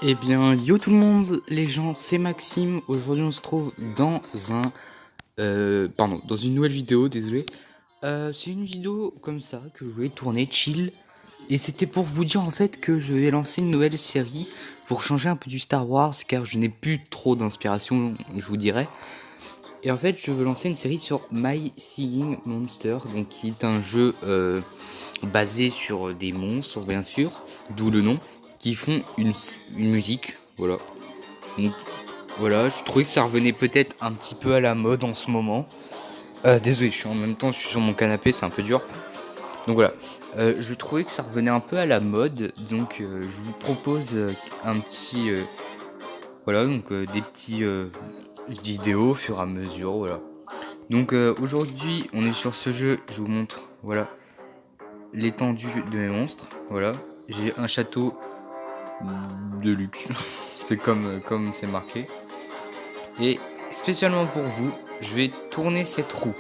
Eh bien, yo tout le monde, les gens, c'est Maxime. Aujourd'hui, on se trouve dans dans une nouvelle vidéo, désolé. C'est une vidéo comme ça que je voulais tourner chill. Et c'était pour vous dire en fait que je vais lancer une nouvelle série pour changer un peu du Star Wars car je n'ai plus trop d'inspiration, je vous dirais. Et en fait, je veux lancer une série sur My Singing Monster, donc qui est un jeu basé sur des monstres, bien sûr, d'où le nom, qui font une musique, voilà. Donc voilà, je trouvais que ça revenait peut-être un petit peu à la mode en ce moment. Désolé, en même temps, je suis sur mon canapé, c'est un peu dur. Donc voilà, je trouvais que ça revenait un peu à la mode, donc je vous propose un petit, voilà, donc des petits vidéos au fur et à mesure, voilà. Donc aujourd'hui, on est sur ce jeu, je vous montre, voilà, l'étendue de mes monstres, voilà. J'ai un château de luxe, c'est comme c'est marqué. Et spécialement pour vous, je vais tourner cette roue.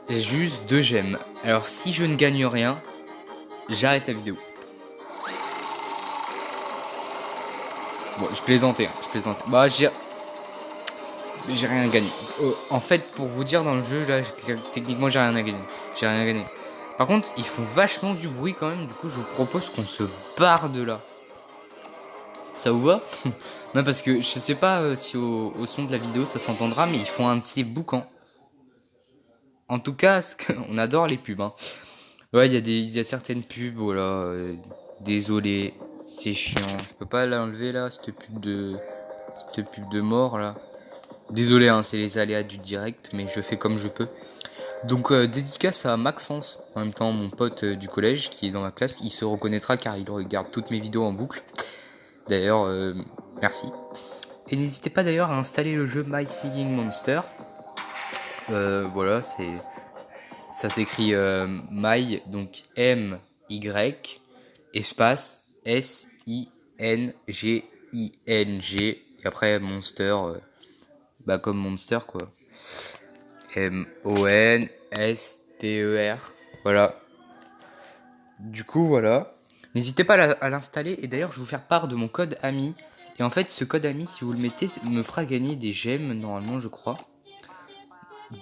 J'ai juste 2 gemmes. Alors si je ne gagne rien, j'arrête la vidéo. Bon, je plaisantais, je plaisantais. Bah j'ai rien gagné. En fait, pour vous dire dans le jeu, là, techniquement j'ai rien à gagner. J'ai rien gagné. Par contre, ils font vachement du bruit quand même. Du coup, je vous propose qu'on se barre de là. Ça vous va? Non, parce que je sais pas si au son de la vidéo ça s'entendra, mais ils font un de ces boucans. En tout cas, on adore les pubs, hein. Ouais, il y a certaines pubs, voilà. Désolé, c'est chiant. Je peux pas l'enlever là, cette pub de mort là. Désolé, hein, c'est les aléas du direct, mais je fais comme je peux. Donc dédicace à Maxence, en même temps mon pote du collège qui est dans ma classe, il se reconnaîtra car il regarde toutes mes vidéos en boucle. D'ailleurs, merci. Et n'hésitez pas d'ailleurs à installer le jeu My Singing Monster. Voilà, ça s'écrit My, donc M-Y, espace S-I-N-G-I-N-G, et après Monster, bah comme Monster quoi. M-O-N-S-T-E-R. Voilà. Du coup, voilà. N'hésitez pas à l'installer, et d'ailleurs, je vais vous faire part de mon code ami. Et en fait, ce code ami, si vous le mettez, me fera gagner des gemmes, normalement, je crois.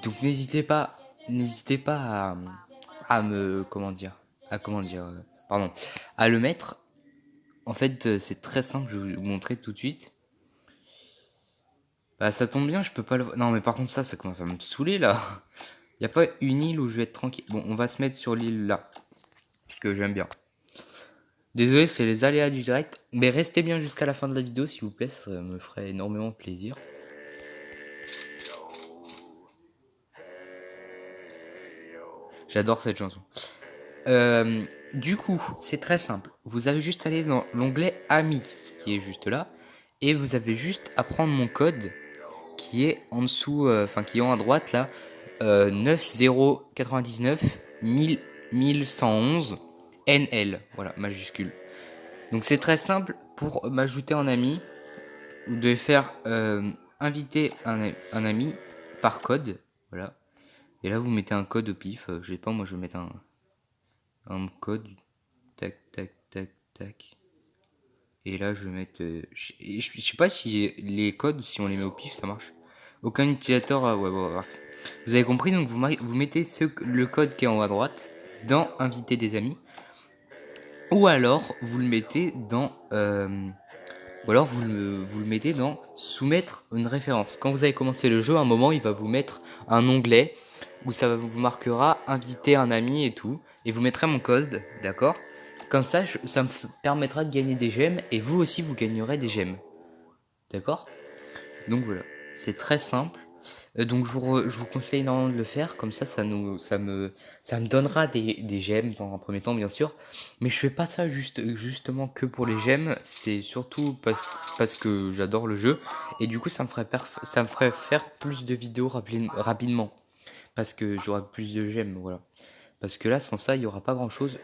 Donc n'hésitez pas à me, comment dire, pardon, à le mettre. En fait, c'est très simple, je vais vous montrer tout de suite. Bah, ça tombe bien, je peux pas le voir. Non, mais par contre, ça commence à me saouler, là. Y a pas une île où je vais être tranquille. Bon, on va se mettre sur l'île là, parce que j'aime bien. Désolé, c'est les aléas du direct, mais restez bien jusqu'à la fin de la vidéo, s'il vous plaît, ça me ferait énormément plaisir. J'adore cette chanson. Du coup, c'est très simple. Vous avez juste à aller dans l'onglet Amis, qui est juste là, et vous avez juste à prendre mon code, qui est en dessous, qui est en à droite là, 9099 1111 NL, voilà, majuscule. Donc c'est très simple, pour m'ajouter en ami, vous devez faire inviter un ami par code, voilà. Et là vous mettez un code au pif, je sais pas, moi je vais mettre un code, tac tac tac tac. Et là je vais mettre, je sais pas si les codes, si on les met au pif, ça marche. Aucun utilisateur, ouais, bon, bref. Vous avez compris, donc vous mettez le code qui est en haut à droite dans inviter des amis. Ou alors vous le mettez dans ou alors vous le mettez dans soumettre une référence. Quand vous avez commencé le jeu, à un moment il va vous mettre un onglet où ça vous marquera inviter un ami et tout, et vous mettrez mon code, d'accord? Comme ça, ça me permettra de gagner des gemmes, et vous aussi vous gagnerez des gemmes, d'accord? Donc voilà, c'est très simple. Donc je vous conseille énormément de le faire, comme ça ça me donnera des gemmes dans un premier temps bien sûr, mais je fais pas ça justement que pour les gemmes, c'est surtout parce que j'adore le jeu, et du coup ça me ferait faire plus de vidéos rapidement, parce que j'aurai plus de gemmes, voilà. Parce que là sans ça il y aura pas grand chose.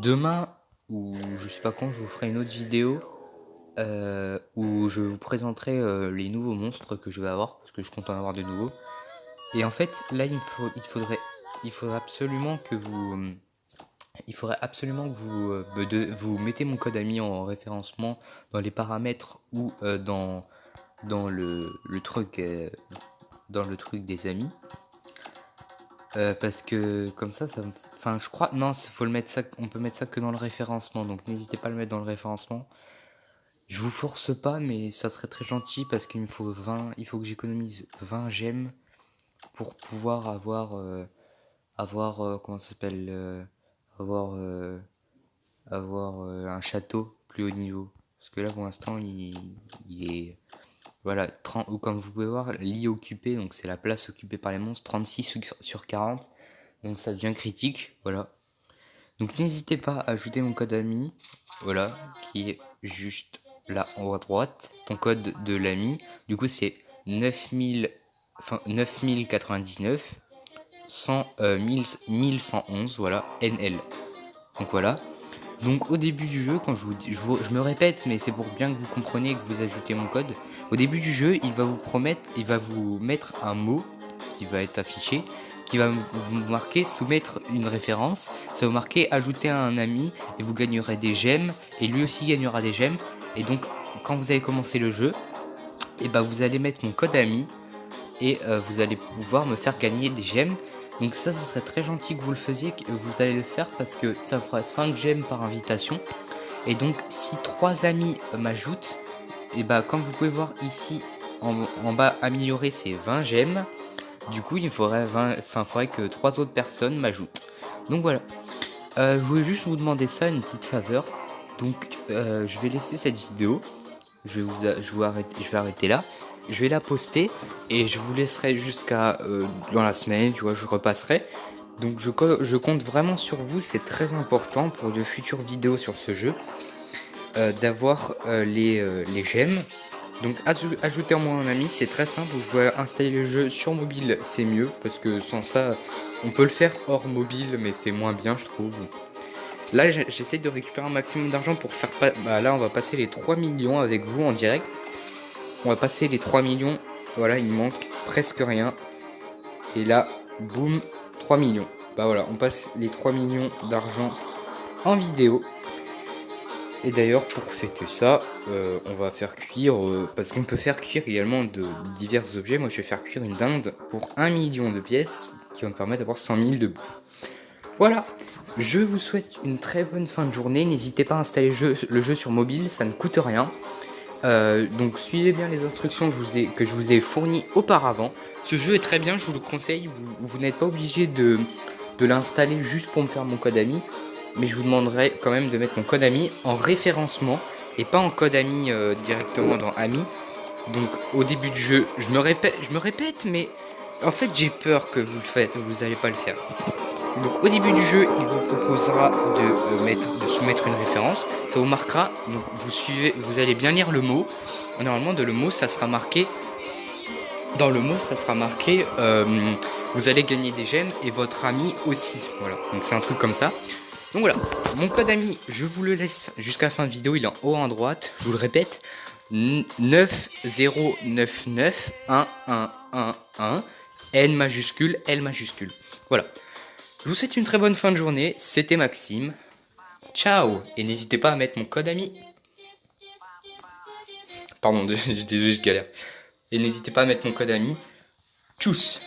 Demain ou je sais pas quand je vous ferai une autre vidéo où je vous présenterai les nouveaux monstres que je vais avoir, parce que je compte en avoir de nouveaux. Et en fait, là, il faudrait absolument il faudrait absolument que vous mettez mon code ami en référencement dans les paramètres ou dans dans le truc des amis. Parce que comme ça enfin je crois, non, faut le mettre ça, on peut mettre ça que dans le référencement, donc n'hésitez pas à le mettre dans le référencement. Je vous force pas, mais ça serait très gentil parce qu'il me faut 20, il faut que j'économise 20 gemmes pour pouvoir comment ça s'appelle, avoir, un château plus haut niveau. Parce que là pour l'instant il est, voilà, 30, ou comme vous pouvez voir, lit occupé, donc c'est la place occupée par les monstres, 36 sur 40, donc ça devient critique, voilà. Donc n'hésitez pas à ajouter mon code ami, voilà, qui est juste là en haut à droite, ton code de l'ami, du coup c'est 9000, enfin 9099, 1111, voilà, NL. Donc voilà. Donc au début du jeu, quand je vous dis, je me répète, mais c'est pour bien que vous compreniez que vous ajoutez mon code. Au début du jeu, il va vous mettre un mot qui va être affiché, qui va vous marquer soumettre une référence. Ça va vous marquer ajouter à un ami et vous gagnerez des gemmes et lui aussi gagnera des gemmes. Et donc quand vous allez commencer le jeu, et ben vous allez mettre mon code ami et vous allez pouvoir me faire gagner des gemmes. Donc ça serait très gentil que vous le faisiez, que vous allez le faire parce que ça fera 5 gemmes par invitation. Et donc si 3 amis m'ajoutent, et bah comme vous pouvez voir ici en bas améliorer, c'est 20 gemmes. Du coup il faudrait que 3 autres personnes m'ajoutent. Donc voilà. Je voulais juste vous demander ça, une petite faveur. Donc je vais laisser cette vidéo. Je vais arrêter là. Je vais la poster et je vous laisserai jusqu'à dans la semaine, tu vois, je repasserai. Donc je compte vraiment sur vous, c'est très important pour de futures vidéos sur ce jeu, d'avoir les gemmes. Donc ajoutez-moi un ami, c'est très simple, vous pouvez installer le jeu sur mobile, c'est mieux, parce que sans ça, on peut le faire hors mobile, mais c'est moins bien je trouve. Là j'essaie de récupérer un maximum d'argent pour faire là on va passer les 3 millions avec vous en direct. On va passer les 3 millions. Voilà, il me manque presque rien. Et là, boum, 3 millions. Bah voilà, on passe les 3 millions d'argent en vidéo. Et d'ailleurs, pour fêter ça, on va faire cuire, parce qu'on peut faire cuire également de divers objets. Moi, je vais faire cuire une dinde pour 1 million de pièces, qui va me permettre d'avoir 100 000 de bouffe. Voilà, je vous souhaite une très bonne fin de journée. N'hésitez pas à installer le jeu sur mobile, ça ne coûte rien. Donc suivez bien les instructions que je vous ai fournies auparavant. Ce jeu est très bien, je vous le conseille. Vous n'êtes pas obligé de l'installer juste pour me faire mon code ami, mais je vous demanderai quand même de mettre mon code ami en référencement et pas en code ami directement dans ami. Donc au début du jeu, je me répète, mais en fait j'ai peur que vous allez pas le faire. Donc au début du jeu, il vous proposera de soumettre une référence. Ça vous marquera. Donc vous allez bien lire le mot. Normalement, dans le mot, ça sera marqué. Vous allez gagner des gemmes et votre ami aussi. Voilà. Donc c'est un truc comme ça. Donc voilà. Mon code ami, je vous le laisse jusqu'à la fin de vidéo. Il est en haut à droite. Je vous le répète. 9099111 N majuscule L majuscule. Voilà. Je vous souhaite une très bonne fin de journée, c'était Maxime. Ciao. Et n'hésitez pas à mettre mon code ami. Pardon, désolé, je galère. Et n'hésitez pas à mettre mon code ami. Tchuss.